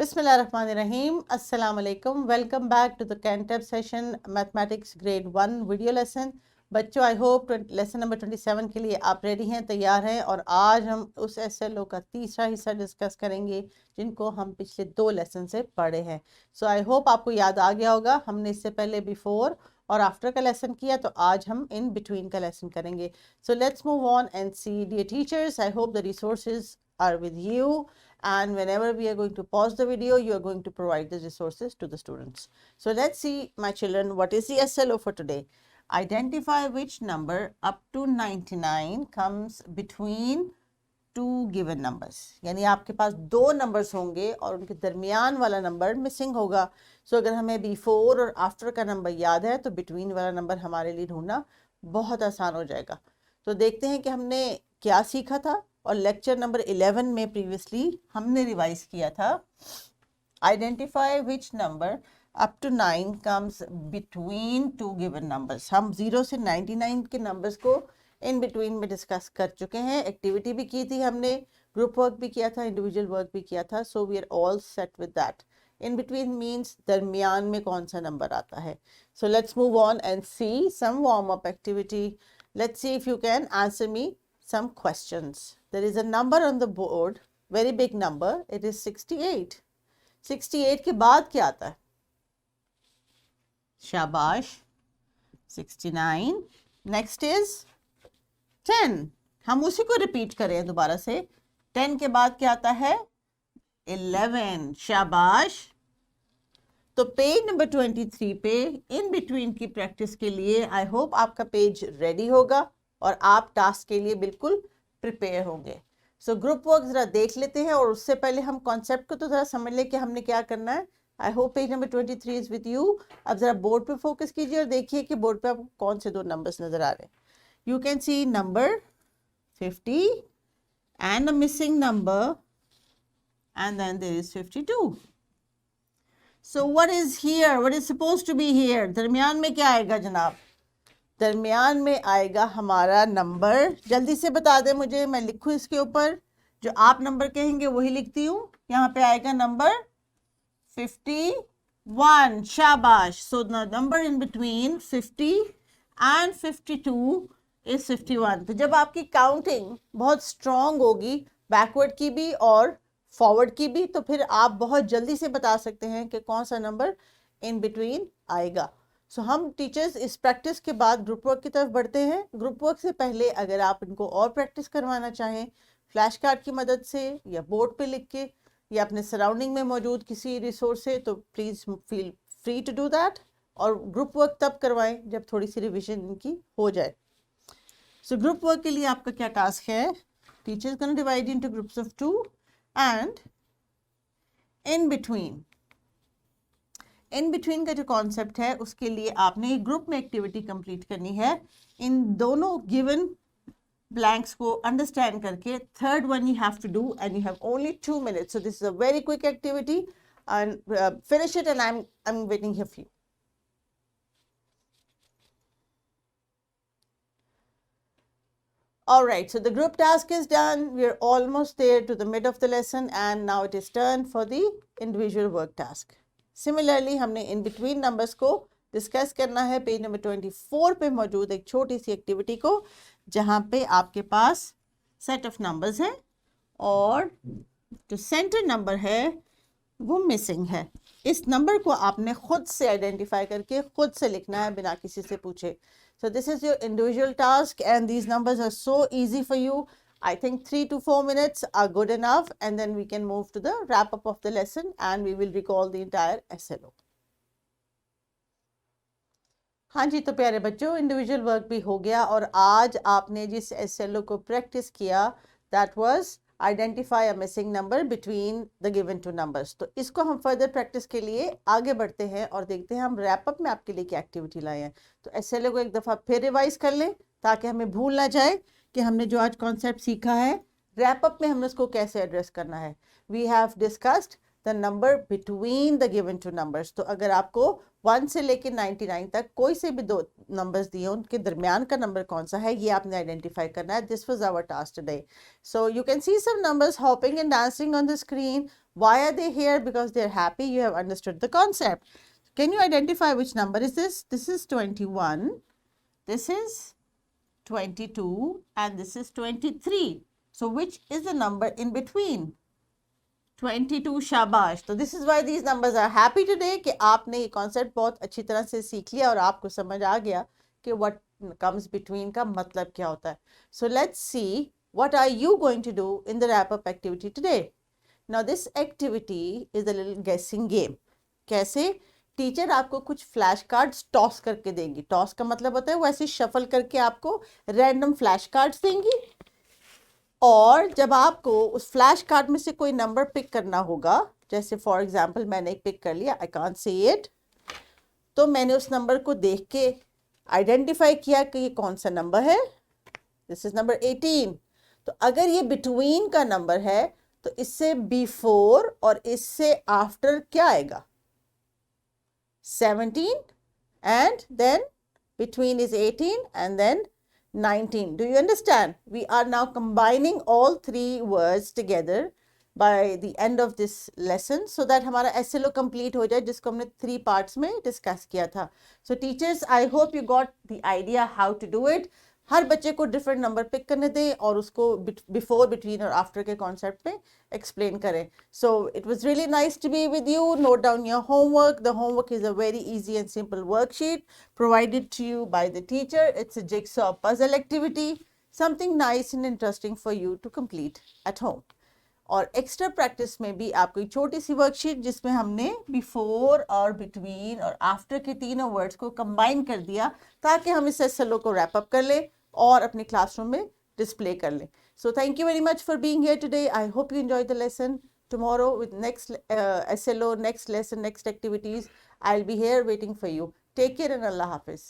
Bismillahirrahmanirrahim. Assalamu alaikum. Welcome back to the Cantab session Mathematics Grade 1 video lesson. बच्चों I hope lesson number 27 के लिए आप ready हैं, तैयार हैं। और आज हम उस SLO का तीसरा हिस्सा डिस्कस करेंगे जिनको हम पिछले 2 लेसन से पढ़े हैं। सो आई होप आपको याद आ गया होगा। हमने इससे पहले बिफोर और आफ्टर का लेसन किया, तो आज हम इन बिटवीन का लेसन करेंगे। So let's move on and see. Dear teachers, I hope the resources are with you, and whenever we are going to pause the video, you are going to provide the resources to the students. So let's see, my children, what is the SLO for today. Identify which number up to 99 comes between two given numbers. यानी आपके पास 2 numbers होंगे और उनके दरमियान वाला number missing होगा। सो अगर हमें बिफोर और आफ्टर का नंबर याद है तो बिटवीन वाला नंबर हमारे लिए ढूंढना बहुत आसान हो जाएगा। तो देखते हैं कि हमने क्या सीखा था। और लेक्चर नंबर 11 में प्रीवियसली हमने रिवाइज किया था, identify which number up to 9 comes between 2 given numbers. हम 0 से 99 के नंबर्स को इन बिटवीन में डिस्कस कर चुके हैं। एक्टिविटी भी की थी हमने, ग्रुप वर्क भी किया था, इंडिविजुअल वर्क भी किया था। So we are all set with that. In between means दरमियान में कौन सा नंबर आता है। So let's move on and see some warm up activity. Let's see if you can answer me some questions. There is a number on the board, very big number. It is 68. 68 के बाद क्या आता है? शाबाश। 69. Next is 10. हम उसी को repeat करें दोबारा से। 10 के बाद क्या आता है? 11. शाबाश। तो पेज नंबर 23 पे इन बिटवीन की प्रैक्टिस के लिए आई होप आपका पेज रेडी होगा और आप टास्क के लिए बिल्कुल प्रिपेयर होंगे। सो ग्रुप वर्क ज़रा देख लेते हैं, और उससे पहले हम कॉन्सेप्ट को तो ज़रा समझ लें कि हमने क्या करना है। I hope page number 23 is with you. अब ज़रा बोर्ड पे फोकस कीजिए और देखिए कि बोर्ड पे आपको कौन से 2 नंबर्स नज़र आ रहे हैं। You can see number 50 and a missing number and then there is 52। So what is here, what is supposed to be here? दरमियान में क्या आएगा जनाब? दरमियान में आएगा हमारा नंबर। जल्दी से बता दें मुझे, मैं लिखूं इसके ऊपर। जो आप नंबर कहेंगे वही लिखती हूँ। यहाँ पे आएगा नंबर 51। शाबाश। So the number in between 50 and 52 is 51। तो जब आपकी काउंटिंग बहुत स्ट्रांग होगी, बैकवर्ड की भी और फॉरवर्ड की भी, तो फिर आप बहुत जल्दी से बता सकते हैं कि कौन सा नंबर इन बिटवीन आएगा। सो हम टीचर्स इस प्रैक्टिस के बाद ग्रुप वर्क की तरफ बढ़ते हैं। ग्रुप वर्क से पहले अगर आप इनको और प्रैक्टिस करवाना चाहें फ्लैश कार्ड की मदद से या बोर्ड पे लिख के या अपने सराउंडिंग में मौजूद किसी रिसोर्स से, तो please feel free to do that. और ग्रुप वर्क तब करवाएं जब थोड़ी सी रिविजन इनकी हो जाए। सो ग्रुप वर्क के लिए आपका क्या टास्क है? Teachers gonna divide into groups of 2 and in between का जो कॉन्सेप्ट है उसके लिए आपने ग्रुप में एक्टिविटी कंप्लीट करनी है। इन दोनों गिवन ब्लैंक्स को अंडरस्टैंड करके third one you have to do and you have only 2 minutes. So this is a very quick activity and finish it and I am waiting here for you. All right, so the group task is done. We are almost there to the mid of the lesson, and now it is turn for the individual work task. Similarly हमने in between numbers को discuss करना है। Page number 24 पे मौजूद एक छोटी सी activity को, जहाँ पे आपके पास सेट ऑफ नंबर्स हैं और जो सेंटर नंबर है वो मिसिंग है। इस नंबर को आपने खुद से आइडेंटिफाई करके खुद से लिखना है बिना किसी से पूछे। So this is your individual task and these numbers are so easy for you. I think 3 to 4 minutes are good enough, and then we can move to the wrap up of the lesson and we will recall the entire SLO. हाँ जी, तो प्यारे बच्चों, individual work भी हो गया और आज आपने जिस SLO को प्रैक्टिस किया that was identify a missing number between the given 2 numbers. तो इसको हम फर्दर प्रैक्टिस के लिए आगे बढ़ते हैं और देखते हैं हम रैप अप में आपके लिए क्या एक्टिविटी लाए हैं। तो SLO को एक दफ़ा फिर रिवाइज कर लें ताकि हमें भूल ना जाए कि हमने जो आज कॉन्सेप्ट सीखा है। रैप अप में हमने उसको कैसे एड्रेस करना है। We have discussed the number between the given two numbers. तो अगर आपको 1 से लेके 99 तक कोई से भी दो नंबर्स दिए उनके दरमियान का नंबर कौन सा है, ये आपने आइडेंटिफाई करना है। This was our task today. So you can see some numbers hopping and dancing on the screen. Why are they here? Because they're happy. You have understood the concept. Can you identify which number is this? This is 21. This is 22 and this is 23. So which is the number in between? 22. शाबाश। तो this is why these numbers are happy today कि आपने ये concept बहुत अच्छी तरह से सीख लिया और आपको समझ आ गया कि what comes between का मतलब क्या होता है। So let's see what are you going to do in the wrap up activity today. Now this activity is a little guessing game. कैसे? टीचर आपको कुछ फ्लैश कार्ड्स टॉस करके देंगी। टॉस का मतलब होता है वो ऐसे शफल करके आपको रैंडम फ्लैश कार्ड्स देंगी और जब आपको उस फ्लैश कार्ड में से कोई नंबर पिक करना होगा, जैसे फॉर एग्जांपल मैंने एक पिक कर लिया, आई कांट से इट, तो मैंने उस नंबर को देख के आइडेंटिफाई किया कि ये कौन सा नंबर है। This is number 18। तो अगर ये बिटवीन का नंबर है तो इससे बिफोर और इससे आफ्टर क्या आएगा? 17 and then between is 18 and then 19. Do you understand? We are now combining all three words together by the end of this lesson so that हमारा SLO complete हो जाए जिसको हमने 3 parts में discuss किया था. So teachers, I hope you got the idea how to do it. हर बच्चे को डिफरेंट नंबर पिक करने दें और उसको बिफोर, बिटवीन और आफ्टर के कॉन्सेप्ट में एक्सप्लेन करें. So it was really nice to be with you. Note down your homework. The homework is a very easy and simple worksheet provided to you by the teacher. It's a jigsaw puzzle activity, something nice and interesting for you to complete at home. और extra practice में भी आपको एक छोटी सी worksheet जिसमें हमने before और between और आफ्टर के तीनों वर्ड्स को कंबाइन कर दिया ताकि हम इस SLO को रैप अप कर लें और अपने क्लासरूम में डिस्प्ले कर लें. So thank you very much for being here today. I hope you enjoy the lesson. Tomorrow with next SLO, next lesson, next activities, I'll be here waiting for you. Take care and Allah Hafiz.